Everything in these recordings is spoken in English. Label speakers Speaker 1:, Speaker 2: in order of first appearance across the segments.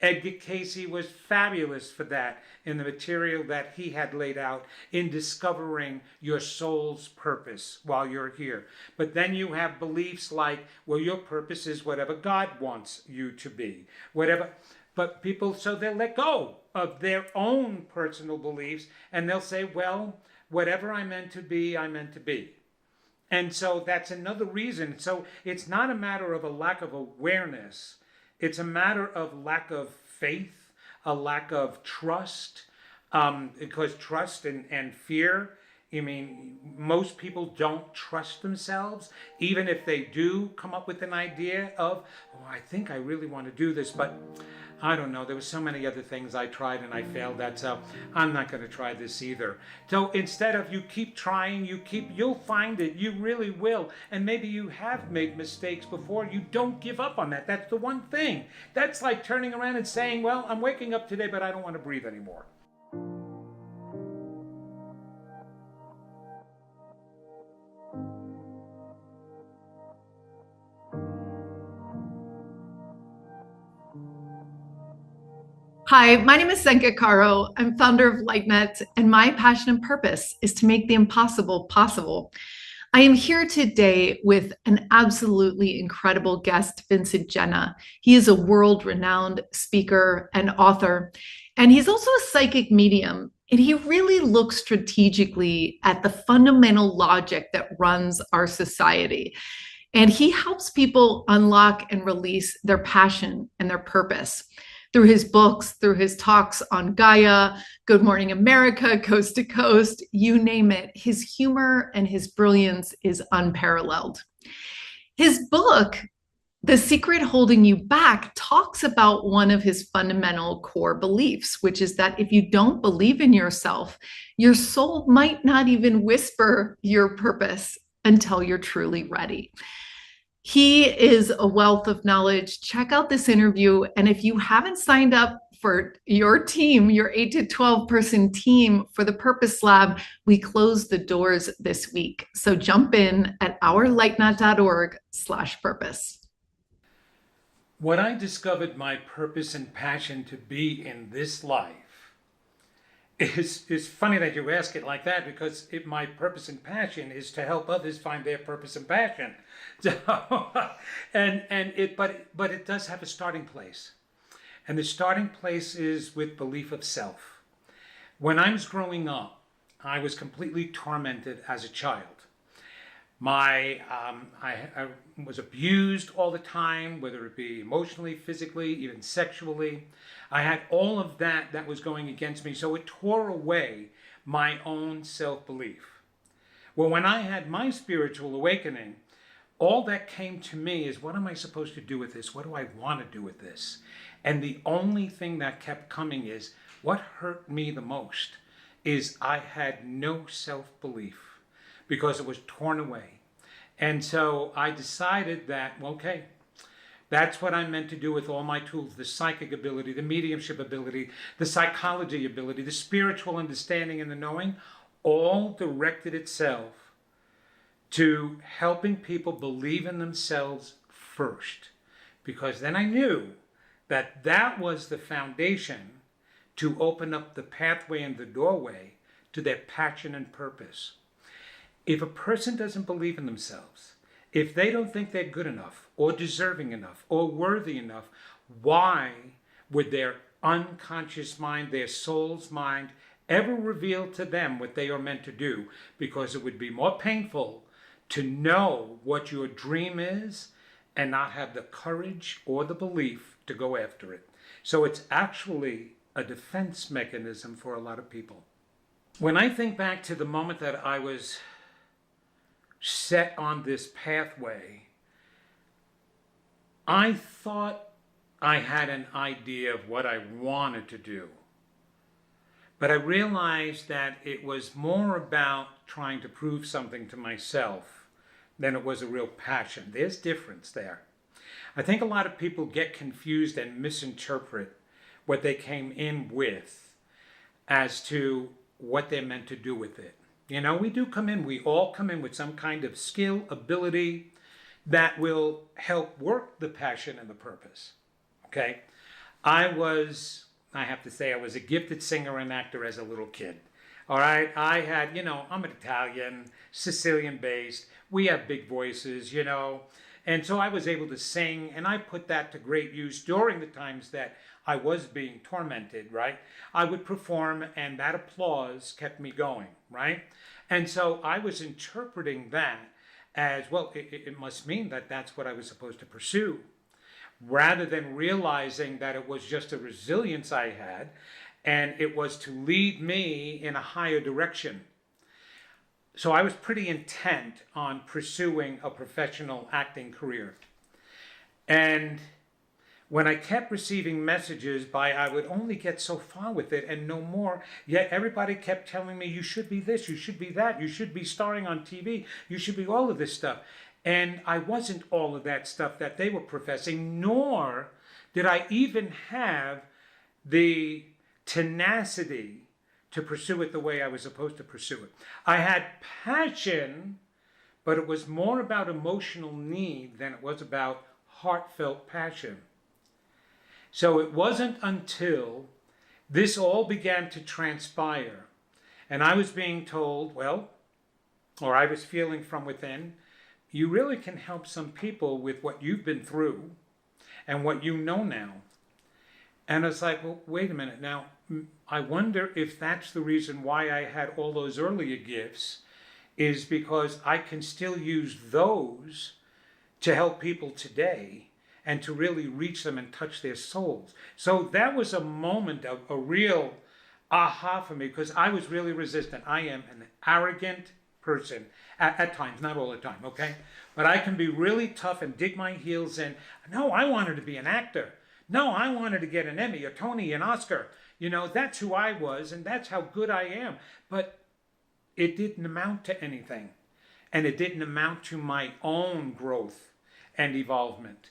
Speaker 1: Edgar Cayce was fabulous for that in the material that he had laid out in discovering your soul's purpose while you're here. But then you have beliefs like, well, your purpose is whatever God wants you to be, whatever. But people, so they'll let go of their own personal beliefs and they'll say, well, whatever I'm meant to be, I'm meant to be. And so that's another reason. So it's not a matter of a lack of awareness. It's a matter of lack of faith, a lack of trust, because trust and fear, I mean, most people don't trust themselves, even if they do come up with an idea of, oh, I think I really want to do this, but I don't know, there were so many other things I tried and I failed at, so I'm not going to try this either. So instead of you keep trying, you'll find it, you really will. And maybe you have made mistakes before, you don't give up on that. That's the one thing. That's like turning around and saying, well, I'm waking up today, but I don't want to breathe anymore.
Speaker 2: Hi, my name is Senka Caro. I'm founder of LightNet, and my passion and purpose is to make the impossible possible. I am here today with an absolutely incredible guest, Vincent Genna. He is a world-renowned speaker and author, and he's also a psychic medium. And he really looks strategically at the fundamental logic that runs our society. And he helps people unlock and release their passion and their purpose through his books, through his talks on Gaia, Good Morning America, Coast to Coast, you name it. His humor and his brilliance is unparalleled. His book, The Secret Holding You Back, talks about one of his fundamental core beliefs, which is that if you don't believe in yourself, your soul might not even whisper your purpose until you're truly ready. He is a wealth of knowledge. Check out this interview. And if you haven't signed up for your team, your 8 to 12 person team for the Purpose Lab, we close the doors this week. So jump in at ourlightnet.org/purpose.
Speaker 1: What I discovered my purpose and passion to be in this life it's funny that you ask it like that, because my purpose and passion is to help others find their purpose and passion. So, but it does have a starting place, and the starting place is with belief of self. When I was growing up, I was completely tormented as a child. I was abused all the time, whether it be emotionally, physically, even sexually. I had all of that was going against me, so it tore away my own self-belief. Well, when I had my spiritual awakening, all that came to me is, what am I supposed to do with this? What do I want to do with this? And the only thing that kept coming is, what hurt me the most is I had no self-belief, because it was torn away. And so I decided that, okay, that's what I'm meant to do with all my tools, the psychic ability, the mediumship ability, the psychology ability, the spiritual understanding and the knowing, all directed itself to helping people believe in themselves first. Because then I knew that that was the foundation to open up the pathway and the doorway to their passion and purpose. If a person doesn't believe in themselves, if they don't think they're good enough or deserving enough or worthy enough, why would their unconscious mind, their soul's mind, ever reveal to them what they are meant to do? Because it would be more painful to know what your dream is and not have the courage or the belief to go after it. So it's actually a defense mechanism for a lot of people. When I think back to the moment that I was set on this pathway, I thought I had an idea of what I wanted to do. But I realized that it was more about trying to prove something to myself than it was a real passion. There's difference there. I think a lot of people get confused and misinterpret what they came in with as to what they're meant to do with it. You know, we all come in with some kind of skill, ability that will help work the passion and the purpose. Okay? I have to say, I was a gifted singer and actor as a little kid. All right. I had, I'm an Italian, Sicilian based. We have big voices, And so I was able to sing, and I put that to great use during the times that I was being tormented, right? I would perform, and that applause kept me going, right? And so I was interpreting that as, well, it must mean that that's what I was supposed to pursue, rather than realizing that it was just a resilience I had, and it was to lead me in a higher direction. So I was pretty intent on pursuing a professional acting career. And when I kept receiving messages I would only get so far with it and no more, yet everybody kept telling me, you should be this, you should be that, you should be starring on TV, you should be all of this stuff. And I wasn't all of that stuff that they were professing, nor did I even have the tenacity to pursue it the way I was supposed to pursue it. I had passion, but it was more about emotional need than it was about heartfelt passion. So it wasn't until this all began to transpire and I was being told, or I was feeling from within, you really can help some people with what you've been through and what you know now. And it's like, well, wait a minute now. I wonder if that's the reason why I had all those earlier gifts, is because I can still use those to help people today and to really reach them and touch their souls. So that was a moment of a real aha for me, because I was really resistant. I am an arrogant person at times, not all the time, okay? But I can be really tough and dig my heels in. No, I wanted to be an actor. No, I wanted to get an Emmy, a Tony, an Oscar. That's who I was, and that's how good I am. But it didn't amount to anything. And it didn't amount to my own growth and evolvement.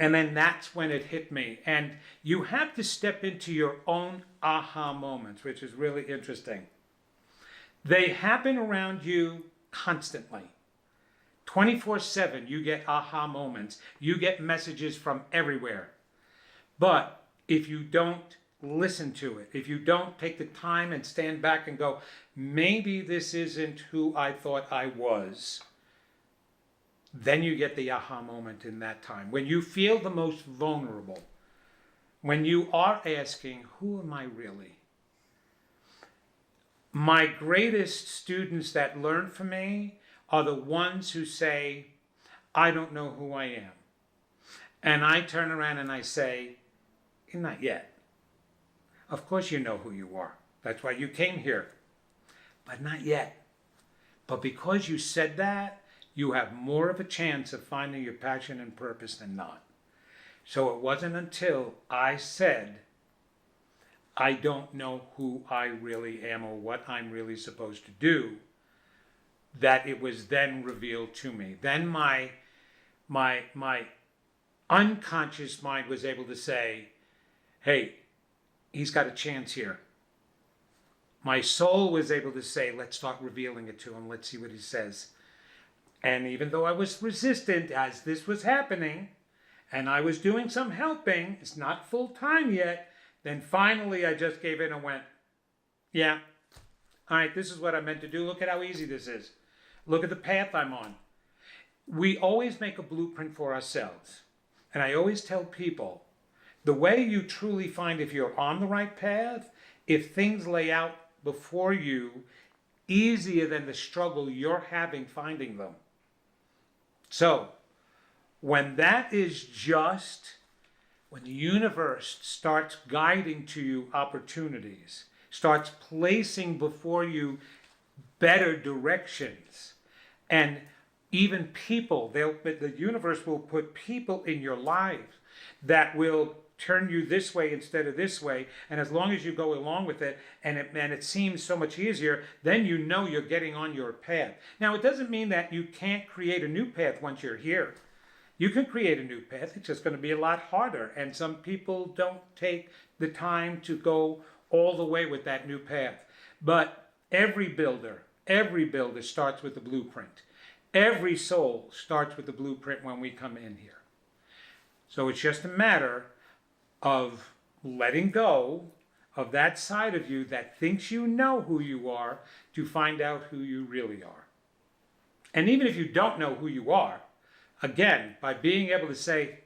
Speaker 1: And then that's when it hit me. And you have to step into your own aha moments, which is really interesting. They happen around you constantly. 24/7, you get aha moments. You get messages from everywhere. But if you don't listen to it, if you don't take the time and stand back and go, maybe this isn't who I thought I was, then you get the aha moment in that time. When you feel the most vulnerable, when you are asking, who am I really? My greatest students that learn from me are the ones who say, I don't know who I am. And I turn around and I say, not yet. Of course you know who you are. That's why you came here. But not yet. But because you said that, you have more of a chance of finding your passion and purpose than not. So it wasn't until I said, I don't know who I really am or what I'm really supposed to do, that it was then revealed to me. Then my unconscious mind was able to say, hey, he's got a chance here. My soul was able to say, let's start revealing it to him. Let's see what he says. And even though I was resistant as this was happening, and I was doing some helping, it's not full time yet, then finally I just gave in and went, yeah, all right, this is what I meant to do. Look at how easy this is. Look at the path I'm on. We always make a blueprint for ourselves. And I always tell people, the way you truly find if you're on the right path, if things lay out before you easier than the struggle you're having finding them. So, when that is just, when the universe starts guiding to you opportunities, starts placing before you better directions, and even people, the universe will put people in your life that will turn you this way instead of this way, and as long as you go along with it, and it seems so much easier, then you know you're getting on your path. Now, it doesn't mean that you can't create a new path once you're here. You can create a new path, it's just going to be a lot harder, and some people don't take the time to go all the way with that new path. But every builder starts with the blueprint. Every soul starts with the blueprint when we come in here. So it's just a matter of letting go of that side of you that thinks you know who you are to find out who you really are. And even if you don't know who you are, again, by being able to say,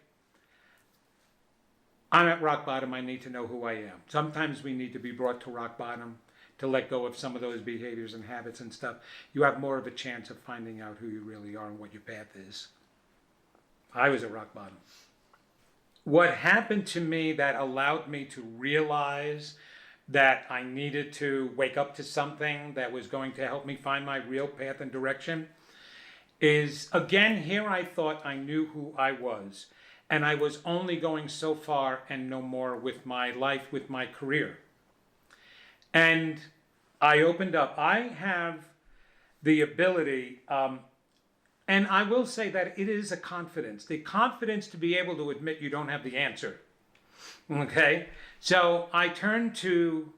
Speaker 1: I'm at rock bottom, I need to know who I am. Sometimes we need to be brought to rock bottom to let go of some of those behaviors and habits and stuff. You have more of a chance of finding out who you really are and what your path is. I was at rock bottom. What happened to me that allowed me to realize that I needed to wake up to something that was going to help me find my real path and direction is, again, here I thought I knew who I was. And I was only going so far and no more with my life, with my career. And I opened up. I have the ability, and I will say that it is a confidence. The confidence to be able to admit you don't have the answer. Okay? So I turn to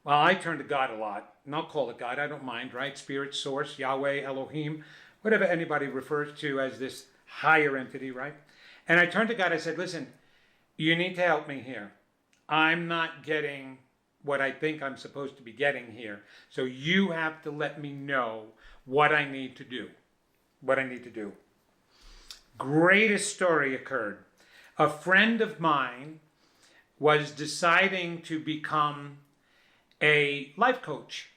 Speaker 1: God a lot. And I'll call it God, I don't mind, right? Spirit, source, Yahweh, Elohim, whatever anybody refers to as this higher entity, right? And I turned to God, I said, listen, you need to help me here. I'm not getting what I think I'm supposed to be getting here. So you have to let me know what I need to do. What I need to do. Greatest story occurred. A friend of mine was deciding to become a life coach.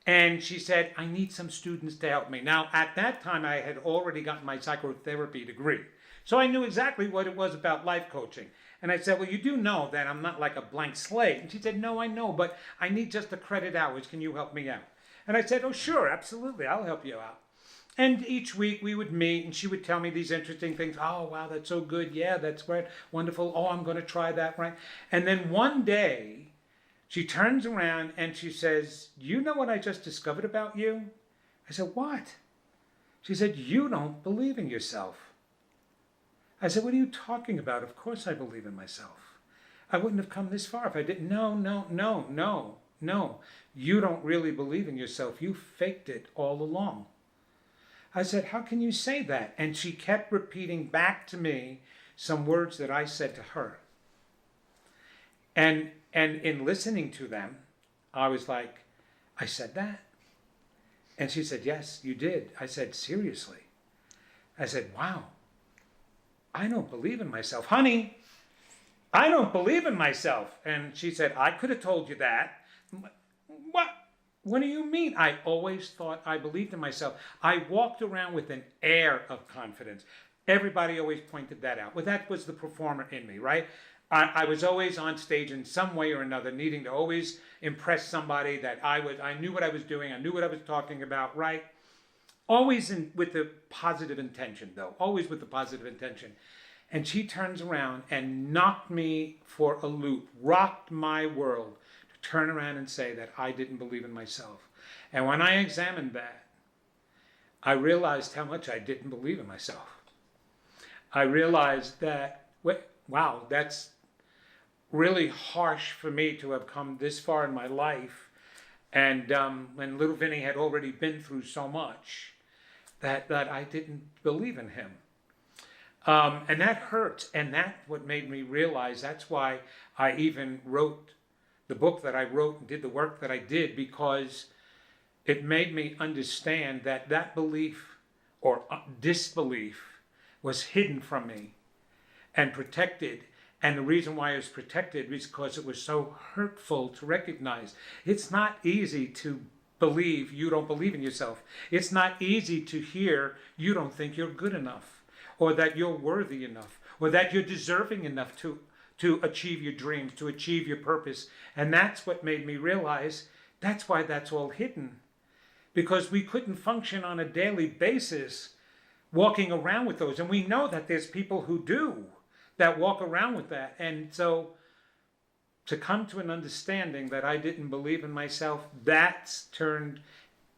Speaker 1: And she said, I need some students to help me. Now, at that time, I had already gotten my psychotherapy degree. So I knew exactly what it was about life coaching. And I said, well, you do know that I'm not like a blank slate. And she said, no, I know, but I need just the credit hours. Can you help me out? And I said, oh, sure, absolutely. I'll help you out. And each week we would meet and she would tell me these interesting things. Oh, wow, that's so good. Yeah, that's great. Wonderful. Oh, I'm going to try that, right? And then one day she turns around and she says, you know what I just discovered about you? I said, what? She said, you don't believe in yourself. I said, what are you talking about? Of course I believe in myself. I wouldn't have come this far if I didn't. No. You don't really believe in yourself. You faked it all along. I said, how can you say that? And she kept repeating back to me some words that I said to her. And in listening to them, I was like, I said that? And she said, yes, you did. I said, seriously? I said, wow. I don't believe in myself. Honey, I don't believe in myself. And she said, I could have told you that. What? What do you mean? I always thought I believed in myself. I walked around with an air of confidence. Everybody always pointed that out. Well, that was the performer in me, right? I was always on stage in some way or another, needing to always impress somebody that I knew what I was doing. I knew what I was talking about, right? Always with the positive intention, though. Always with the positive intention. And she turns around and knocked me for a loop, rocked my world, to turn around and say that I didn't believe in myself. And when I examined that, I realized how much I didn't believe in myself. I realized that, wow, that's really harsh for me to have come this far in my life. And when little Vinny had already been through so much, that I didn't believe in him. And that hurt. And that's what made me realize that's why I even wrote the book that I wrote and did the work that I did, because it made me understand that that belief or disbelief was hidden from me and protected. And the reason why it was protected was because it was so hurtful to recognize. It's not easy to believe you don't believe in yourself. It's not easy to hear you don't think you're good enough, or that you're worthy enough, or that you're deserving enough to achieve your dreams, to achieve your purpose. And that's what made me realize that's why that's all hidden. Because we couldn't function on a daily basis walking around with those. And we know that there's people who do, that walk around with that. And so to come to an understanding that I didn't believe in myself, that's turned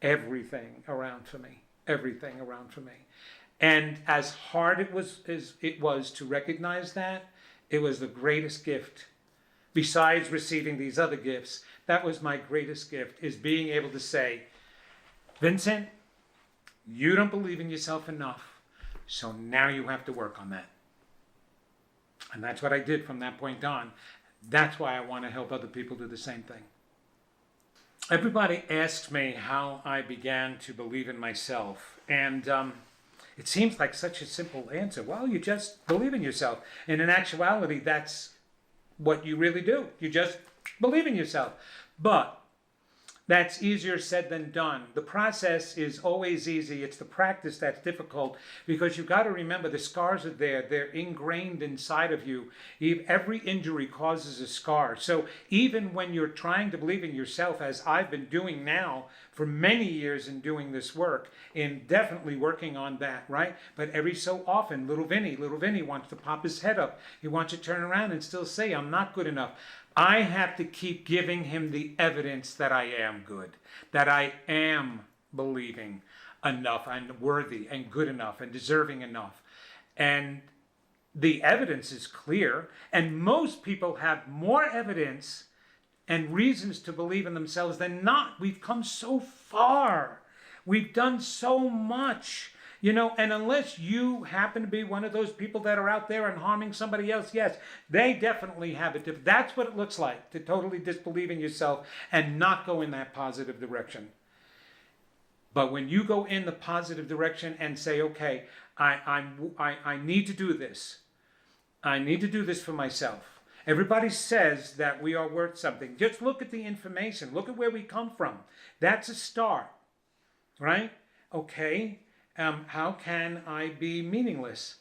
Speaker 1: everything around for me. Everything around for me. And as hard as it was to recognize that, it was the greatest gift. Besides receiving these other gifts, that was my greatest gift, is being able to say, Vincent, you don't believe in yourself enough, so now you have to work on that. And that's what I did from that point on. That's why I want to help other people do the same thing. Everybody asks me how I began to believe in myself. And it seems like such a simple answer. Well, you just believe in yourself. And in actuality, that's what you really do. You just believe in yourself. But that's easier said than done. The process is always easy. It's the practice that's difficult, because you've got to remember the scars are there. They're ingrained inside of you. Every injury causes a scar. So even when you're trying to believe in yourself, as I've been doing now for many years in doing this work, and definitely working on that, right? But every so often, little Vinny wants to pop his head up. He wants to turn around and still say, I'm not good enough. I have to keep giving him the evidence that I am good, that I am believing enough and worthy and good enough and deserving enough. And the evidence is clear, and most people have more evidence and reasons to believe in themselves than not. We've come so far. We've done so much. And unless you happen to be one of those people that are out there and harming somebody else, yes, they definitely have it. That's what it looks like to totally disbelieve in yourself and not go in that positive direction. But when you go in the positive direction and say, okay, I need to do this. I need to do this for myself. Everybody says that we are worth something. Just look at the information. Look at where we come from. That's a start, right? Okay. How can I be meaningless?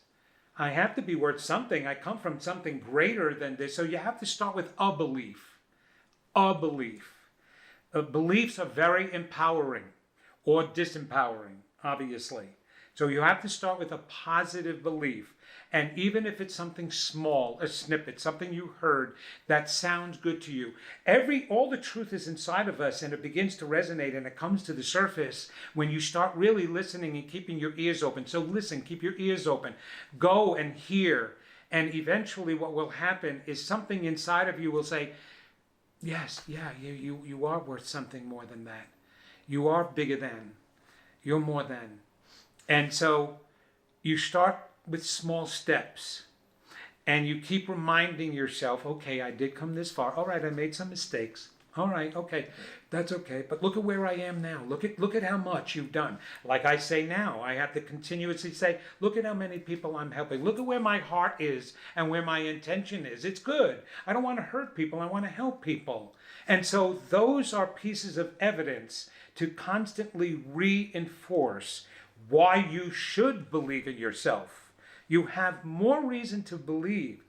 Speaker 1: I have to be worth something. I come from something greater than this. So you have to start with a belief. A belief. Beliefs are very empowering or disempowering, obviously. So you have to start with a positive belief. And even if it's something small, a snippet, something you heard that sounds good to you, all the truth is inside of us, and it begins to resonate, and it comes to the surface when you start really listening and keeping your ears open. So listen, keep your ears open, go and hear, and eventually what will happen is something inside of you will say, yes, yeah, you are worth something more than that. You are bigger than. You're more than. And so you start with small steps, and you keep reminding yourself, okay, I did come this far. All right, I made some mistakes. All right, okay, that's okay. But look at where I am now. Look at how much you've done. Like I say now, I have to continuously say, look at how many people I'm helping. Look at where my heart is and where my intention is. It's good. I don't want to hurt people. I want to help people. And so those are pieces of evidence to constantly reinforce why you should believe in yourself. You have more reason to believe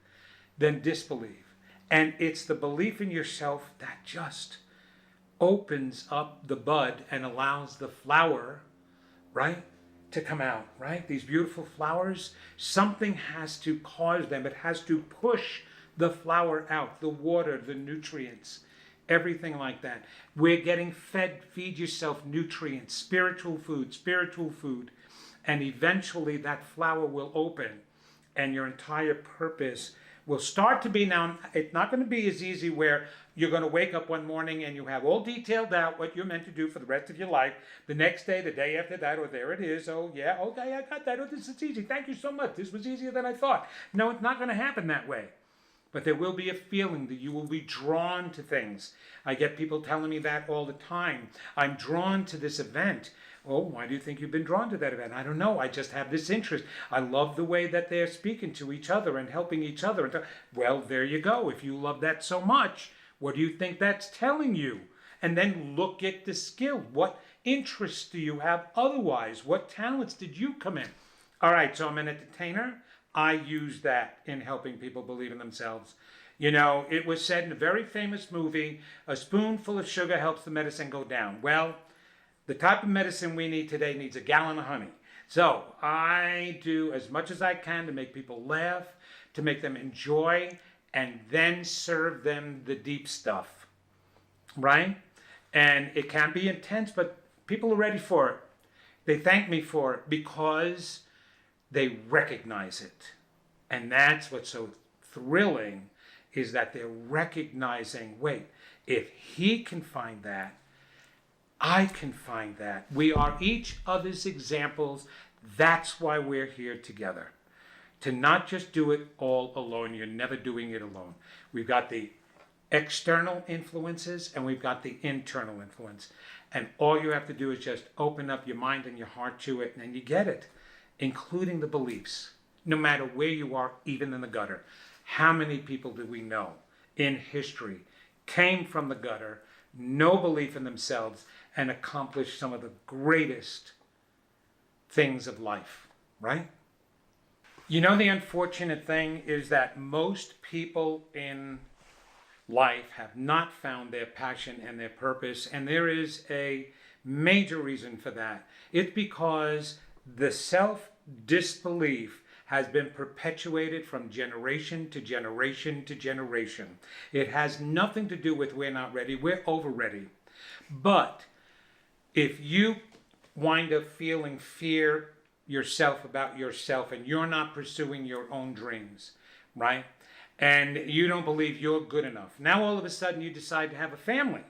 Speaker 1: than disbelieve. And it's the belief in yourself that just opens up the bud and allows the flower, right, to come out, right? These beautiful flowers, something has to cause them. It has to push the flower out, the water, the nutrients, everything like that. We're getting fed, feed yourself nutrients, spiritual food. And eventually that flower will open and your entire purpose will start to be. Now, it's not going to be as easy where you're going to wake up one morning and you have all detailed out what you're meant to do for the rest of your life. The next day, the day after that, or there it is. Oh, yeah, okay, I got that. Oh, this is easy. Thank you so much. This was easier than I thought. No, it's not going to happen that way. But there will be a feeling that you will be drawn to things. I get people telling me that all the time. I'm drawn to this event. Oh, why do you think you've been drawn to that event? I don't know. I just have this interest. I love the way that they're speaking to each other and helping each other. Well, there you go. If you love that so much, what do you think that's telling you? And then look at the skill. What interests do you have otherwise? What talents did you come in? All right, so I'm an entertainer. I use that in helping people believe in themselves. It was said in a very famous movie, a spoonful of sugar helps the medicine go down. Well, the type of medicine we need today needs a gallon of honey. So I do as much as I can to make people laugh, to make them enjoy, and then serve them the deep stuff, right? And it can be intense, but people are ready for it. They thank me for it because they recognize it. And that's what's so thrilling, is that they're recognizing, wait, if he can find that, I can find that. We are each other's examples. That's why we're here together. to not just do it all alone. You're never doing it alone. We've got the external influences and we've got the internal influence. And all you have to do is just open up your mind and your heart to it, and then you get it, including the beliefs, no matter where you are, even in the gutter. How many people do we know in history came from the gutter, no belief in themselves, and accomplished some of the greatest things of life, right? You know, the unfortunate thing is that most people in life have not found their passion and their purpose, and there is a major reason for that. It's because the self-disbelief has been perpetuated from generation to generation to generation. It has nothing to do with we're not ready, we're over ready. But if you wind up feeling fear about yourself and you're not pursuing your own dreams, right? And you don't believe you're good enough. Now all of a sudden you decide to have a family.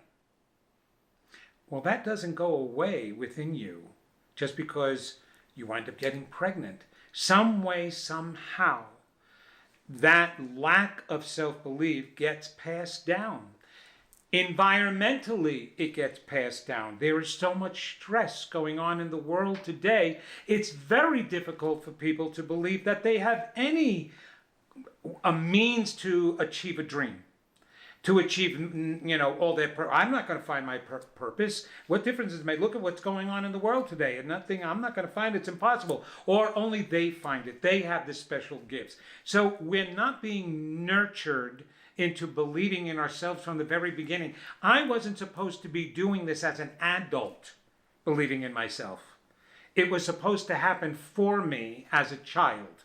Speaker 1: Well, that doesn't go away within you just because you wind up getting pregnant. Some way, somehow, that lack of self-belief gets passed down. Environmentally, it gets passed down. There is so much stress going on in the world today. It's very difficult for people to believe that they have a means to achieve a dream, to achieve, all their. I'm not going to find my purpose. What difference does it make? Look at what's going on in the world today, and nothing. I'm not going to find it. It's impossible. Or only they find it. They have the special gifts. So we're not being nurtured into believing in ourselves from the very beginning. I wasn't supposed to be doing this as an adult, believing in myself. It was supposed to happen for me as a child.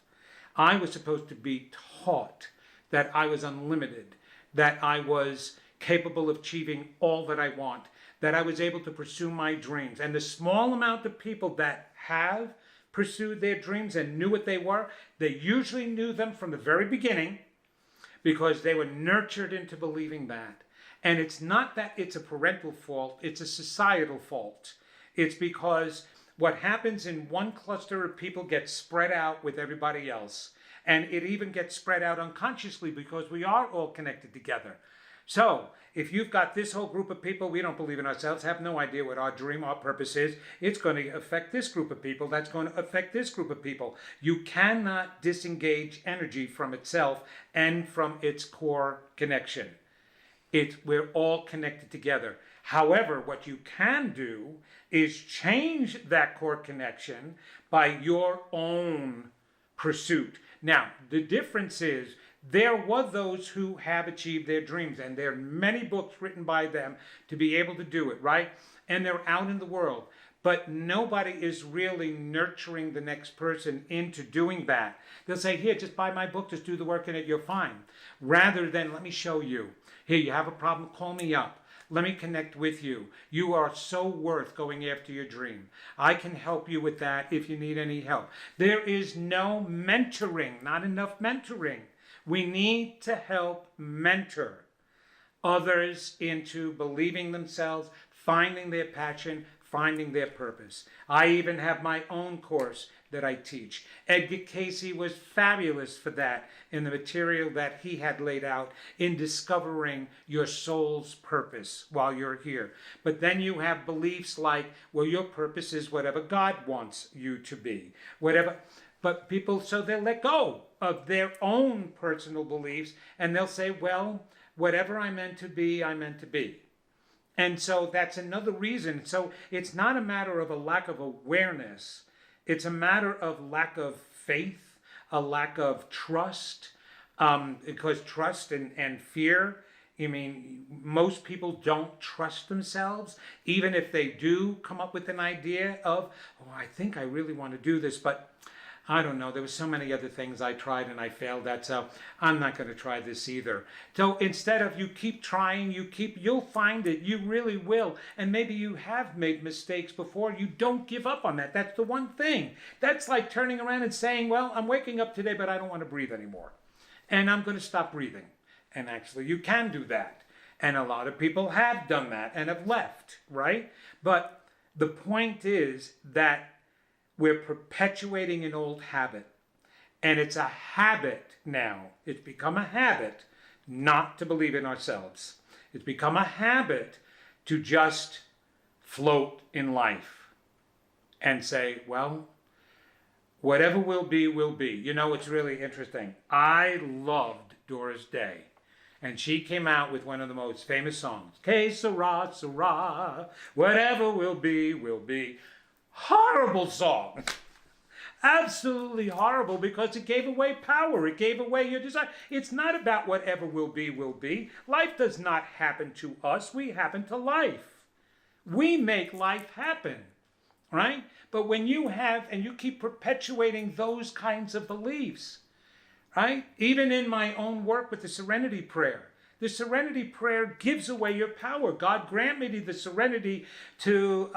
Speaker 1: I was supposed to be taught that I was unlimited, that I was capable of achieving all that I want, that I was able to pursue my dreams. And the small amount of people that have pursued their dreams and knew what they were, they usually knew them from the very beginning because they were nurtured into believing that. And it's not that it's a parental fault, it's a societal fault. It's because what happens in one cluster of people gets spread out with everybody else. And it even gets spread out unconsciously because we are all connected together. So if you've got this whole group of people, we don't believe in ourselves, have no idea what our dream, our purpose is, it's going to affect this group of people, that's going to affect this group of people. You cannot disengage energy from itself and from its core connection. We're all connected together. However, what you can do is change that core connection by your own pursuit. Now, the difference is there were those who have achieved their dreams, and there are many books written by them to be able to do it, right? And they're out in the world. But nobody is really nurturing the next person into doing that. They'll say, here, just buy my book, just do the work in it, you're fine. Rather than, let me show you. Here, you have a problem, call me up. Let me connect with you. You are so worth going after your dream. I can help you with that if you need any help. There is no mentoring, not enough mentoring. We need to help mentor others into believing themselves, finding their passion, finding their purpose. I even have my own course that I teach. Edgar Cayce was fabulous for that in the material that he had laid out in discovering your soul's purpose while you're here. But then you have beliefs like, well, your purpose is whatever God wants you to be, whatever. But people, so they'll let go of their own personal beliefs and they'll say, well, whatever I'm meant to be, I'm meant to be. And so that's another reason. So it's not a matter of a lack of awareness. It's a matter of lack of faith, a lack of trust, because trust and fear, most people don't trust themselves, even if they do come up with an idea of, oh, I think I really want to do this, but I don't know, there were so many other things I tried and I failed at, so I'm not going to try this either. So instead of you keep trying, you'll find it, you really will. And maybe you have made mistakes before, you don't give up on that. That's the one thing. That's like turning around and saying, well, I'm waking up today, but I don't want to breathe anymore. And I'm going to stop breathing. And actually, you can do that. And a lot of people have done that and have left, right? But the point is that we're perpetuating an old habit. And it's a habit now. It's become a habit not to believe in ourselves. It's become a habit to just float in life and say, well, whatever will be, will be. You know, it's really interesting. I loved Doris Day. And she came out with one of the most famous songs. Que sera, sera. Whatever will be, will be. Horrible song. Absolutely horrible, because it gave away power. It gave away your desire. It's not about whatever will be, will be. Life does not happen to us. We happen to life. We make life happen, right? But when you have, and you keep perpetuating those kinds of beliefs, right? Even in my own work with the Serenity Prayer, the Serenity Prayer gives away your power. God grant me the serenity to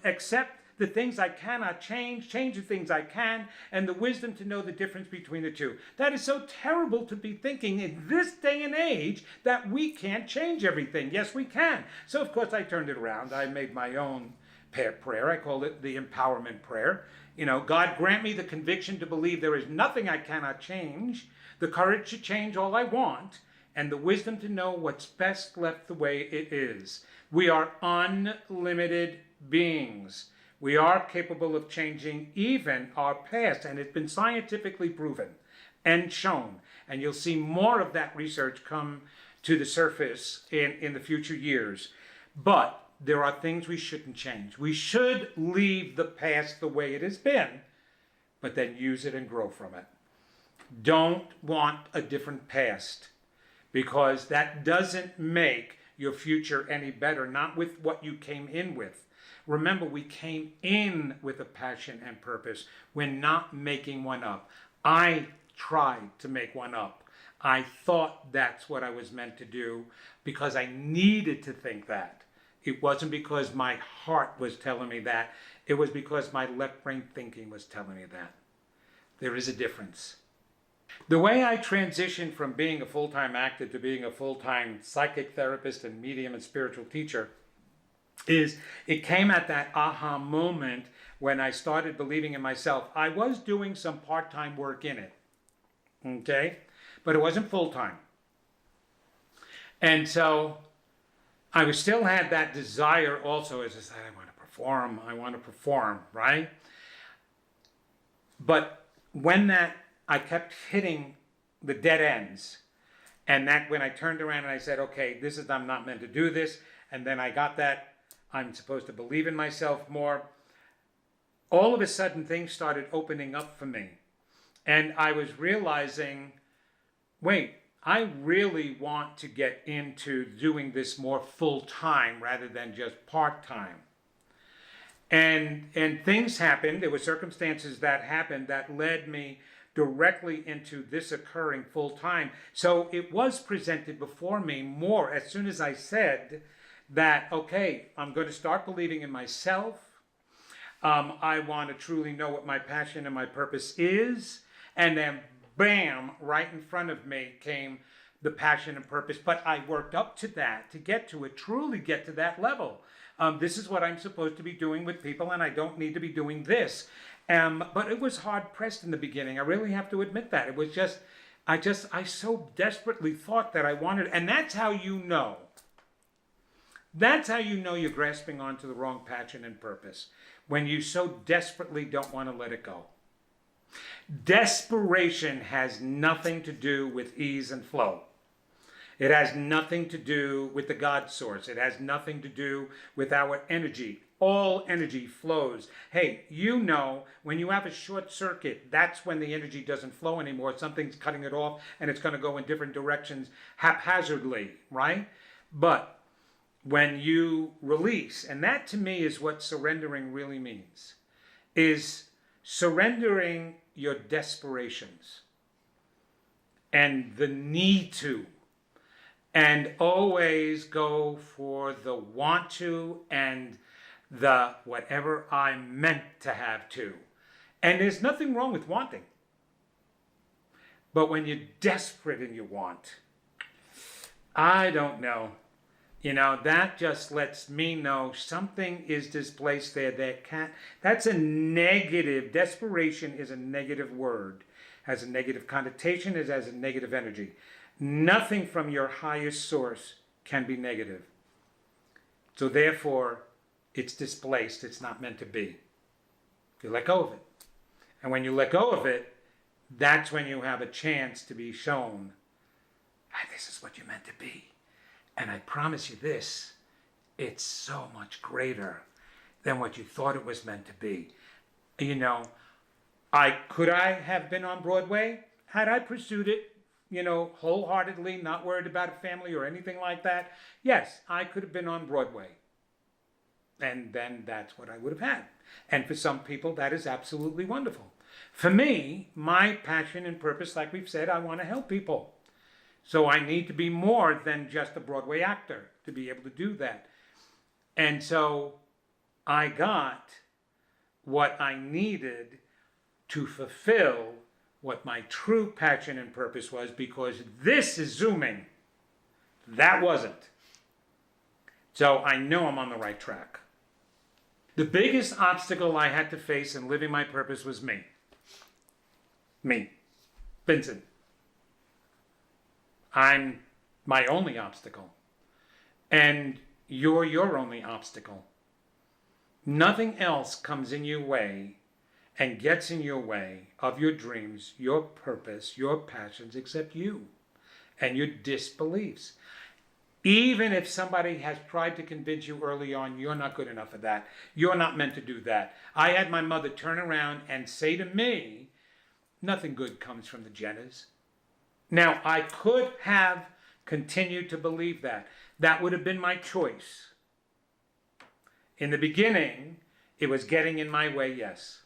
Speaker 1: accept the things I cannot change the things I can, and the wisdom to know the difference between the two. That is so terrible to be thinking in this day and age that we can't change everything. Yes, we can. So, of course, I turned it around. I made my own prayer. I called it the Empowerment Prayer. You know, God grant me the conviction to believe there is nothing I cannot change, the courage to change all I want, and the wisdom to know what's best left the way it is. We are unlimited beings. We are capable of changing even our past, and it's been scientifically proven and shown. And you'll see more of that research come to the surface in the future years. But there are things we shouldn't change. We should leave the past the way it has been, but then use it and grow from it. Don't want a different past, because that doesn't make your future any better, not with what you came in with. Remember, we came in with a passion and purpose. We're not making one up. I tried to make one up. I thought that's what I was meant to do because I needed to think that. It wasn't because my heart was telling me that. It was because my left brain thinking was telling me that. There is a difference. The way I transitioned from being a full-time actor to being a full-time psychic therapist and medium and spiritual teacher is it came at that aha moment when I started believing in myself. I was doing some part-time work in it, okay? But it wasn't full-time. And so I still had that desire also, as I said, I want to perform, right? But when I kept hitting the dead ends, and that when I turned around and I said, okay, I'm not meant to do this, and then I got that, I'm supposed to believe in myself more. All of a sudden, things started opening up for me. And I was realizing, wait, I really want to get into doing this more full-time rather than just part-time. And things happened. There were circumstances that happened that led me directly into this occurring full-time. So it was presented before me more as soon as I said that, okay, I'm going to start believing in myself. I want to truly know what my passion and my purpose is. And then, bam, right in front of me came the passion and purpose. But I worked up to that, to get to it, truly get to that level. This is what I'm supposed to be doing with people, and I don't need to be doing this. But it was hard pressed in the beginning. I really have to admit that. It was just, I so desperately thought that I wanted, and that's how you know. That's how you know you're grasping onto the wrong passion and purpose, when you so desperately don't want to let it go. Desperation has nothing to do with ease and flow. It has nothing to do with the God source. It has nothing to do with our energy. All energy flows. Hey, you know, when you have a short circuit, that's when the energy doesn't flow anymore. Something's cutting it off and it's going to go in different directions haphazardly, right? But when you release, and that to me is what surrendering really means, is surrendering your desperations and the need to, and always go for the want to and the whatever I'm meant to have to. And there's nothing wrong with wanting. But when you're desperate and you want, I don't know. You know, that just lets me know something is displaced there that can't. That's a negative. Desperation is a negative word. has a negative connotation, it has a negative energy. Nothing from your highest source can be negative. So therefore, it's displaced, it's not meant to be. You let go of it. And when you let go of it, that's when you have a chance to be shown, ah, this is what you're meant to be. And I promise you this, it's so much greater than what you thought it was meant to be. You know, could I have been on Broadway had I pursued it, wholeheartedly, not worried about a family or anything like that? Yes, I could have been on Broadway. And then that's what I would have had. And for some people, that is absolutely wonderful. For me, my passion and purpose, like we've said, I want to help people. So I need to be more than just a Broadway actor to be able to do that. And so I got what I needed to fulfill what my true passion and purpose was, because this is Zooming. That wasn't. So I know I'm on the right track. The biggest obstacle I had to face in living my purpose was me. Me. Vincent. I'm my only obstacle. And you're your only obstacle. Nothing else comes in your way and gets in your way of your dreams, your purpose, your passions, except you and your disbeliefs. Even if somebody has tried to convince you early on, you're not good enough for that. You're not meant to do that. I had my mother turn around and say to me, nothing good comes from the Gennas. Now, I could have continued to believe that. That would have been my choice. In the beginning, it was getting in my way, yes.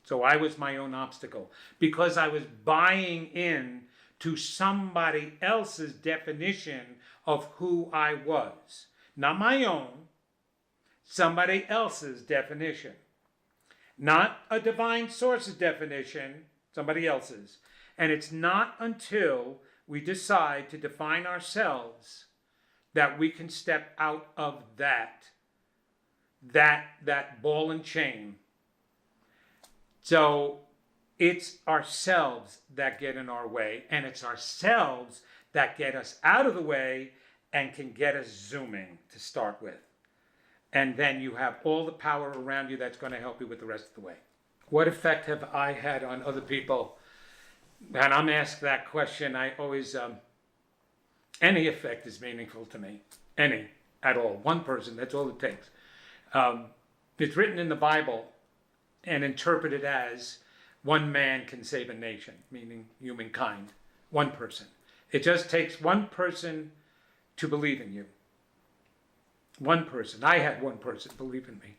Speaker 1: So I was my own obstacle because I was buying in to somebody else's definition of who I was. Not my own, somebody else's definition. Not a divine source's definition, somebody else's. And it's not until we decide to define ourselves that we can step out of that ball and chain. So it's ourselves that get in our way, and it's ourselves that get us out of the way and can get us zooming to start with. And then you have all the power around you that's going to help you with the rest of the way. What effect have I had on other people? And I'm asked that question. I always, any effect is meaningful to me. Any, at all. One person, that's all it takes. It's written in the Bible and interpreted as one man can save a nation, meaning humankind. One person. It just takes one person to believe in you. One person. I had one person believe in me.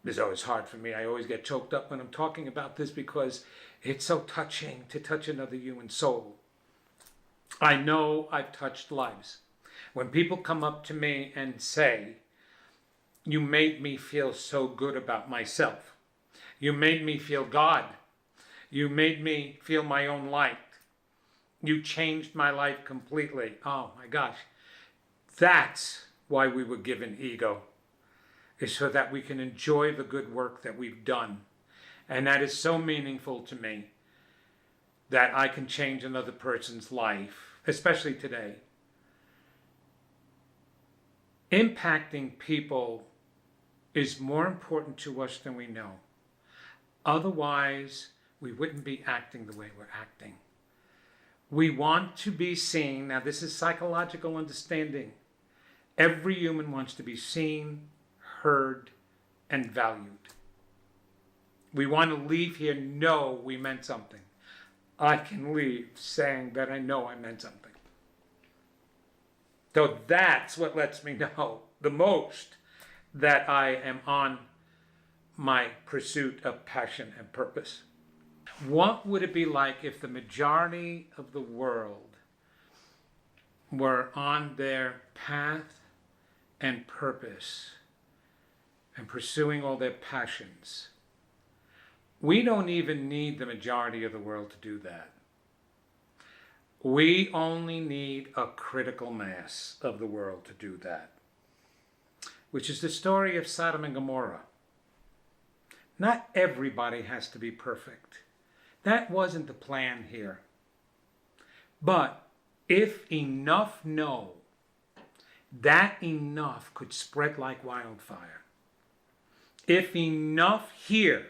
Speaker 1: It's always hard for me. I always get choked up when I'm talking about this because it's so touching to touch another human soul. I know I've touched lives. When people come up to me and say, you made me feel so good about myself. You made me feel God. You made me feel my own light. You changed my life completely. Oh my gosh. That's why we were given ego, is so that we can enjoy the good work that we've done. And that is so meaningful to me that I can change another person's life, especially today. Impacting people is more important to us than we know. Otherwise, we wouldn't be acting the way we're acting. We want to be seen. Now, this is psychological understanding. Every human wants to be seen, heard, and valued. We want to leave here, know we meant something. I can leave saying that I know I meant something. So that's what lets me know the most that I am on my pursuit of passion and purpose. What would it be like if the majority of the world were on their path and purpose and pursuing all their passions? We don't even need the majority of the world to do that. We only need a critical mass of the world to do that, which is the story of Sodom and Gomorrah. Not everybody has to be perfect. That wasn't the plan here. But if enough know, that enough could spread like wildfire. If enough here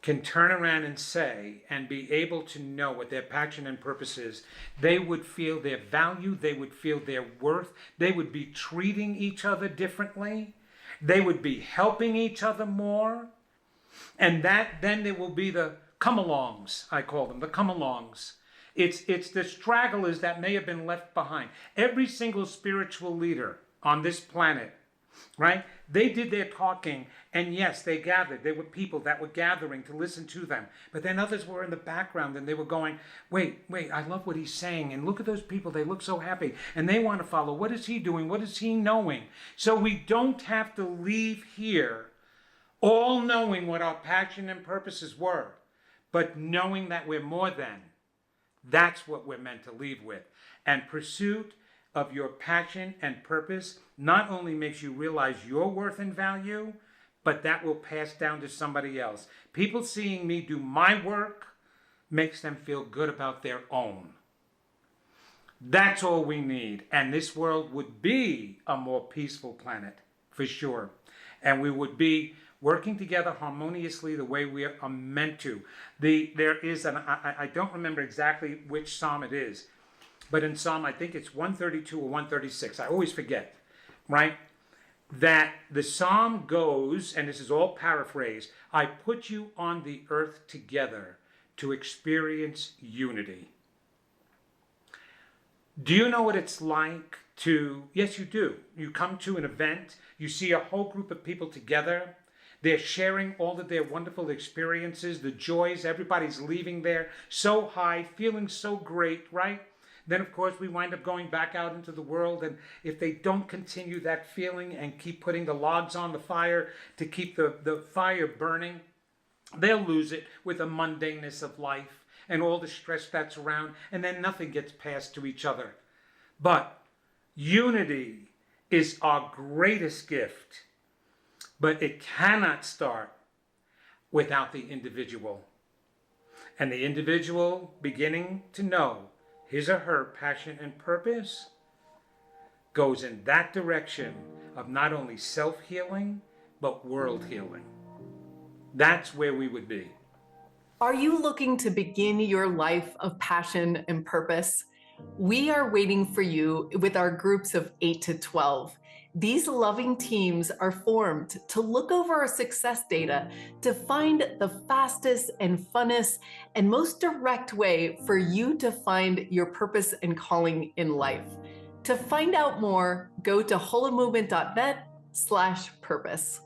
Speaker 1: can turn around and say and be able to know what their passion and purpose is, they would feel their value, they would feel their worth, they would be treating each other differently, they would be helping each other more, and that then there will be the come-alongs, I call them, the come-alongs. It's the stragglers that may have been left behind. Every single spiritual leader on this planet, right? They did their talking, and yes, they gathered. There were people that were gathering to listen to them. But then others were in the background, and they were going, wait, I love what he's saying. And look at those people. They look so happy, and they want to follow. What is he doing? What is he knowing? So we don't have to leave here all knowing what our passion and purposes were, but knowing that we're more than. That's what we're meant to leave with. And pursuit of your passion and purpose not only makes you realize your worth and value, but that will pass down to somebody else. People seeing me do my work makes them feel good about their own. That's all we need. And this world would be a more peaceful planet, for sure. And we would be working together harmoniously the way we are meant to. There is I don't remember exactly which psalm it is, but in Psalm, I think it's 132 or 136, I always forget, right? That the psalm goes, and this is all paraphrased, I put you on the earth together to experience unity. Do you know what it's like to, yes, you do. You come to an event, you see a whole group of people together, they're sharing all of their wonderful experiences, the joys, everybody's leaving there so high, feeling so great, right? Then, of course, we wind up going back out into the world, and if they don't continue that feeling and keep putting the logs on the fire to keep the fire burning, they'll lose it with the mundaneness of life and all the stress that's around, and then nothing gets passed to each other. But unity is our greatest gift. But it cannot start without the individual. And the individual beginning to know his or her passion and purpose goes in that direction of not only self-healing, but world healing. That's where we would be.
Speaker 2: Are you looking to begin your life of passion and purpose? We are waiting for you with our groups of 8 to 12. These loving teams are formed to look over our success data to find the fastest and funnest and most direct way for you to find your purpose and calling in life. To find out more, go to holomovement.net/purpose.